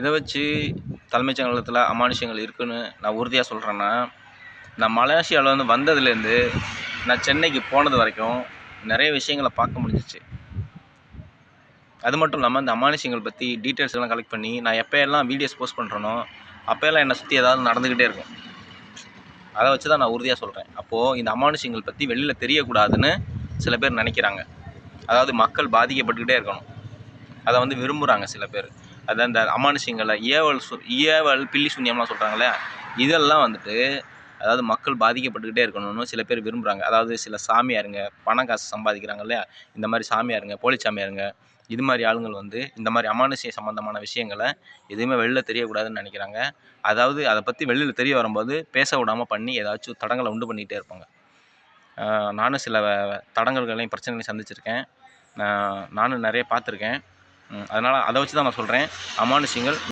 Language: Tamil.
எதை வச்சு தலைமைச் செயலகத்தில் அமானுஷ்யங்கள் இருக்குன்னு நான் உறுதியாக சொல்கிறேன்னா, நான் மலேசியாவில் வந்ததுலேருந்து நான் சென்னைக்கு போனது வரைக்கும் நிறைய விஷயங்களை பார்க்க முடிஞ்சிச்சு. அது மட்டும் இல்லாமல் இந்த அமானுஷ்யங்கள் பற்றி டீட்டெயில்ஸ் எல்லாம் கலெக்ட் பண்ணி நான் எப்போயெல்லாம் வீடியோஸ் போஸ்ட் பண்ணுறேனோ அப்போயெல்லாம் என்னை சுற்றி ஏதாவது நடந்துக்கிட்டே இருக்கும். அதை வச்சு தான் நான் உறுதியாக சொல்கிறேன். அப்போது இந்த அமானுஷ்யங்கள் பற்றி வெளியில் தெரியக்கூடாதுன்னு சில பேர் நினைக்கிறாங்க. அதாவது மக்கள் பாதிக்கப்பட்டுக்கிட்டே இருக்கணும், அதை விரும்புகிறாங்க சில பேர். அது அந்த அமானுஷ்யங்களை ஏவல் பில்லி சூன்யம்லாம் சொல்கிறாங்களே, இதெல்லாம் அதாவது மக்கள் பாதிக்கப்பட்டுக்கிட்டே இருக்கணும்னு சில பேர் விரும்புகிறாங்க. அதாவது சில சாமியாருங்க பணம் காசு சம்பாதிக்கிறாங்க இல்லையா, இந்த மாதிரி சாமியாருங்க, போலி சாமியாருங்க, இது மாதிரி ஆளுங்கள் இந்த மாதிரி அமானுஷ்ய சம்மந்தமான விஷயங்களை எதுவுமே வெளியில் தெரியக்கூடாதுன்னு நினைக்கிறாங்க. அதாவது அதை பற்றி வெளியில் தெரிய வரும்போது பேச விடாமல் பண்ணி ஏதாச்சும் தடங்களை உண்டு பண்ணிகிட்டே இருப்பாங்க. நானும் சில தடங்கல்களையும் பிரச்சனைகளையும் சந்திச்சிருக்கேன். நானும் நிறைய பார்த்துருக்கேன். அதனால் அதை வச்சு தான் நான் சொல்கிறேன், அமானுஷ்யங்கள்